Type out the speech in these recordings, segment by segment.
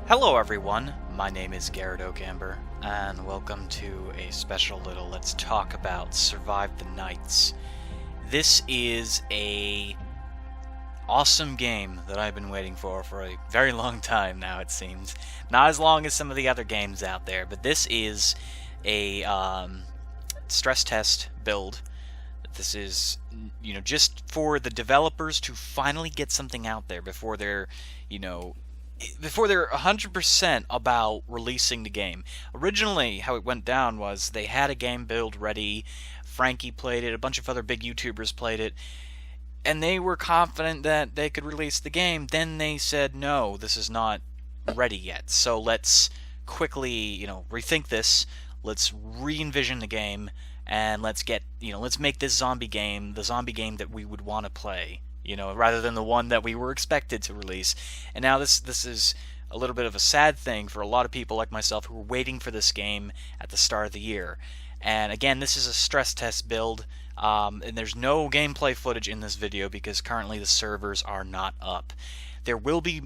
Hello everyone, my name is Garrett Okamber, and welcome to a special little Let's Talk About Survive the Nights. This is a awesome game that I've been waiting for a very long time now, it seems. Not as long as some of the other games out there, but this is a stress test build. This is, just for the developers to finally get something out there before they're 100% about releasing the game. Originally, how it went down was they had a game build ready, Frankie played it, a bunch of other big YouTubers played it, and they were confident that they could release the game. Then they said, no, this is not ready yet, so let's quickly, rethink this, let's re-envision the game, and let's make this zombie game the zombie game that we would want to play. Rather than the one that we were expected to release. And now this is a little bit of a sad thing for a lot of people like myself who were waiting for this game at the start of the year. And again, this is a stress test build, and there's no gameplay footage in this video because currently the servers are not up. There will be,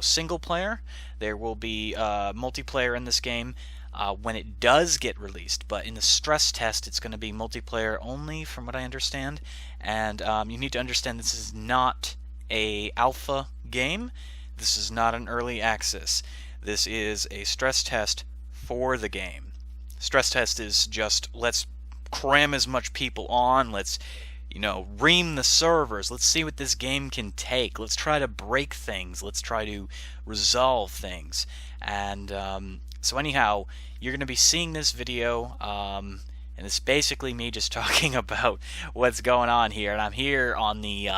single player, there will be multiplayer in this game when it does get released, but in the stress test it's going to be multiplayer only from what I understand, and you need to understand this is not a alpha game, this is not an early access, this is a stress test for the game. Stress test is just, let's cram as much people on, let's ream the servers, let's see what this game can take, let's try to break things, let's try to resolve things, and so anyhow, you're going to be seeing this video, and it's basically me just talking about what's going on here, and I'm here on the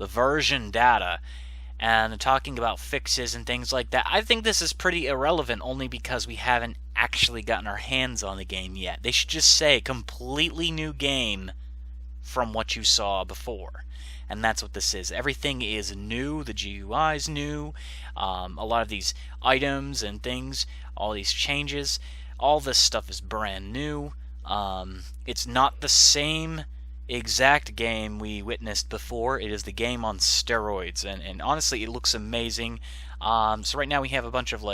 version data, and talking about fixes and things like that. I think this is pretty irrelevant only because we haven't actually gotten our hands on the game yet. They should just say, completely new game from what you saw before. And that's what this is. Everything is new, the GUI is new, a lot of these items and things, all these changes, all this stuff is brand new. It's not the same exact game we witnessed before. It is the game on steroids, and honestly it looks amazing. So right now we have a bunch of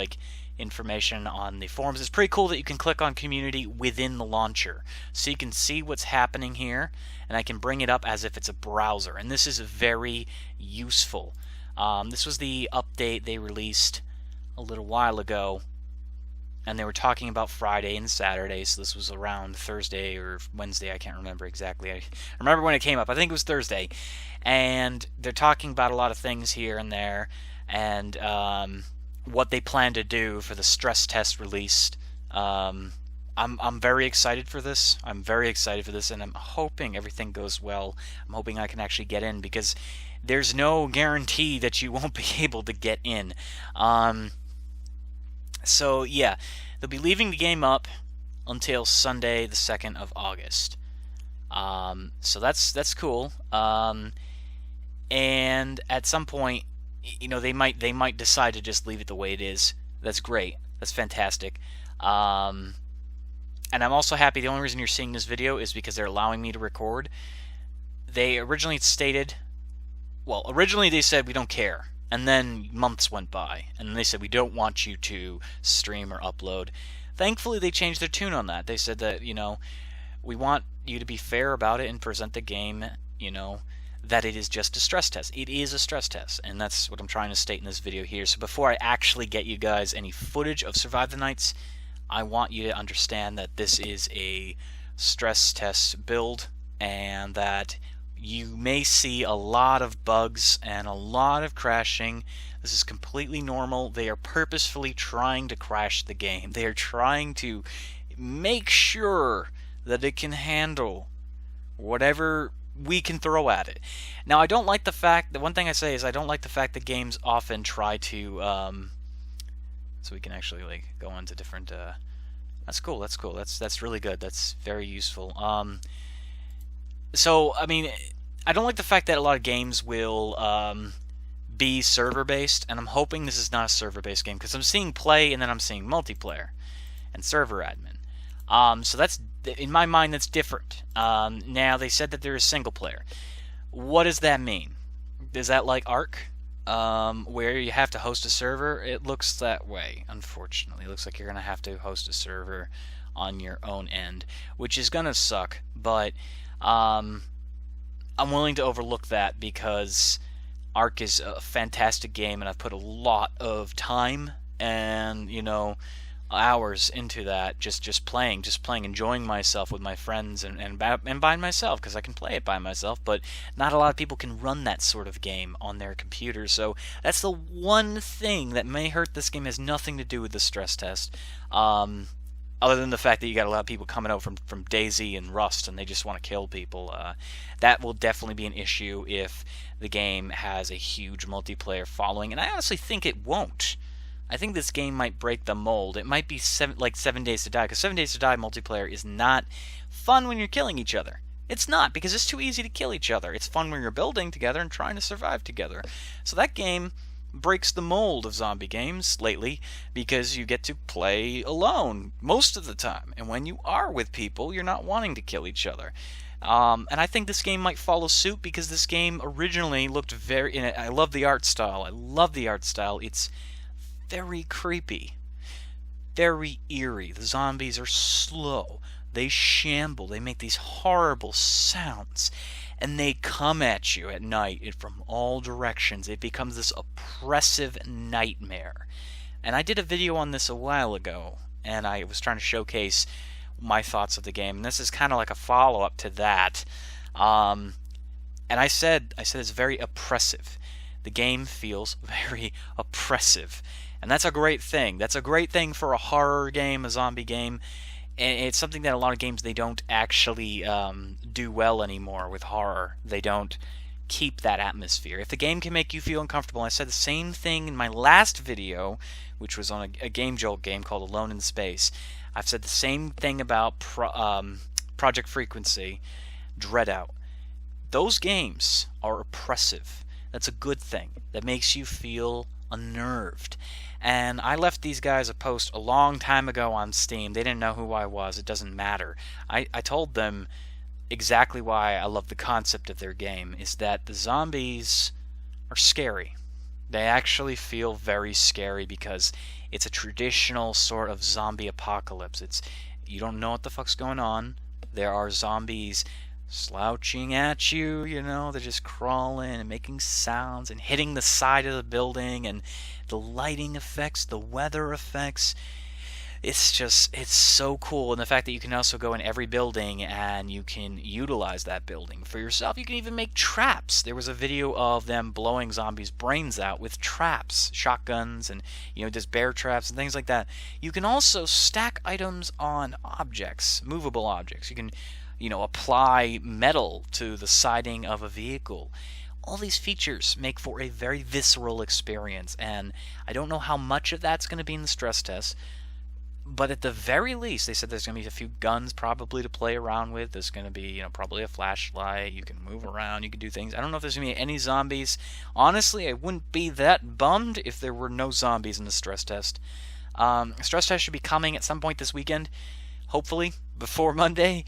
information on the forums. It's pretty cool that you can click on community within the launcher, so you can see what's happening here, and I can bring it up as if it's a browser, and this is very useful. This was the update they released a little while ago, and they were talking about Friday and Saturday, so this was around Thursday or Wednesday, I can't remember exactly. I remember when it came up, I think it was Thursday, and they're talking about a lot of things here and there, and what they plan to do for the stress test release. I'm very excited for this. I'm very excited for this, and I'm hoping everything goes well. I'm hoping I can actually get in, because there's no guarantee that you won't be able to get in. So yeah, they'll be leaving the game up until Sunday, the 2nd of August. So that's cool. And at some point, they might decide to just leave it the way it is. That's great. That's fantastic. And I'm also happy. The only reason you're seeing this video is because they're allowing me to record. They originally stated, originally they said we don't care. And then months went by, and they said we don't want you to stream or upload. Thankfully, they changed their tune on that. They said that, we want you to be fair about it and present the game, that it is just a stress test. It is a stress test, and that's what I'm trying to state in this video here. So before I actually get you guys any footage of Survive the Nights, I want you to understand that this is a stress test build, and that you may see a lot of bugs and a lot of crashing. This is completely normal. They are purposefully trying to crash the game. They are trying to make sure that it can handle whatever we can throw at it. Now, I don't like the fact, the one thing I say is I don't like the fact that games often try to, so we can actually go on to different, that's cool, that's really good, that's very useful. So, I mean, I don't like the fact that a lot of games will be server-based, and I'm hoping this is not a server-based game, because I'm seeing play and then I'm seeing multiplayer and server admin. So that's, in my mind, that's different. Now, they said that there is single player. What does that mean? Is that like Ark? where you have to host a server, it looks that way, unfortunately. It looks like you're going to have to host a server on your own end, which is going to suck, but I'm willing to overlook that because Ark is a fantastic game, and I've put a lot of time and, hours into that, just playing, enjoying myself with my friends and by myself, because I can play it by myself, but not a lot of people can run that sort of game on their computer. So that's the one thing that may hurt this game. Has nothing to do with the stress test, other than the fact that you got a lot of people coming out from DayZ and Rust, and they just want to kill people. That will definitely be an issue if the game has a huge multiplayer following, and I honestly think it won't. I think this game might break the mold. It might be 7 Days to Die, because 7 Days to Die multiplayer is not fun when you're killing each other. It's not, because it's too easy to kill each other. It's fun when you're building together and trying to survive together. So that game breaks the mold of zombie games lately, because you get to play alone most of the time. And when you are with people, you're not wanting to kill each other. And I think this game might follow suit, because this game originally looked very... I love the art style. It's very creepy, very eerie. The zombies are slow. They shamble. They make these horrible sounds. And they come at you at night from all directions. It becomes this oppressive nightmare. And I did a video on this a while ago, and I was trying to showcase my thoughts of the game. And this is kind of like a follow-up to that. And I said it's very oppressive. The game feels very oppressive. And that's a great thing. That's a great thing for a horror game, a zombie game. And it's something that a lot of games, they don't actually do well anymore with horror. They don't keep that atmosphere. If the game can make you feel uncomfortable, and I said the same thing in my last video, which was on a Game Jolt game called Alone in Space. I've said the same thing about Project Frequency, Dreadout. Those games are oppressive. That's a good thing. That makes you feel unnerved. And I left these guys a post a long time ago on Steam. They didn't know who I was. It doesn't matter. I told them exactly why I love the concept of their game, is that the zombies are scary. They actually feel very scary, because it's a traditional sort of zombie apocalypse. You don't know what the fuck's going on. There are zombies slouching at you, they're just crawling and making sounds and hitting the side of the building, and the lighting effects, the weather effects. It's so cool. And the fact that you can also go in every building and you can utilize that building for yourself. You can even make traps. There was a video of them blowing zombies' brains out with traps, shotguns, and just bear traps and things like that. You can also stack items on objects, movable objects. You can apply metal to the siding of a vehicle. All these features make for a very visceral experience, and I don't know how much of that's going to be in the stress test, but at the very least, they said there's going to be a few guns probably to play around with. There's going to be, probably a flashlight. You can move around. You can do things. I don't know if there's going to be any zombies. Honestly, I wouldn't be that bummed if there were no zombies in the stress test. Stress test should be coming at some point this weekend, hopefully before Monday.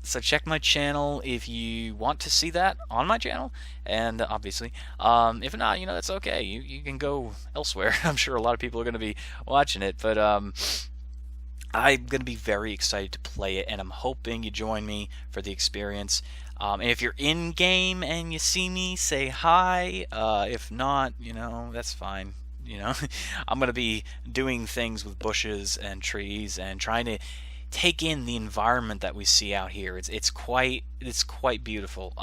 So check my channel if you want to see that on my channel, and obviously if not, that's okay. You can go elsewhere. I'm sure a lot of people are going to be watching it, but I'm going to be very excited to play it, and I'm hoping you join me for the experience. And if you're in game and you see me, say hi. If not, that's fine. I'm going to be doing things with bushes and trees and trying to take in the environment that we see out here. It's quite beautiful.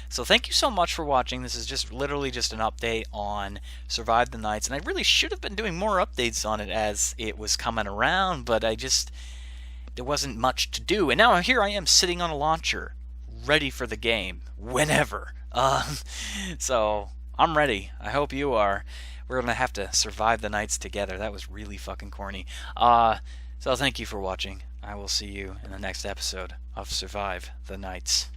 So thank you so much for watching. This is just literally just an update on Survive the Nights, and I really should have been doing more updates on it as it was coming around, but there wasn't much to do. And now here I am sitting on a launcher, ready for the game whenever. So I'm ready. I hope you are. We're gonna have to survive the nights together. That was really fucking corny. So thank you for watching. I will see you in the next episode of Survive the Nights.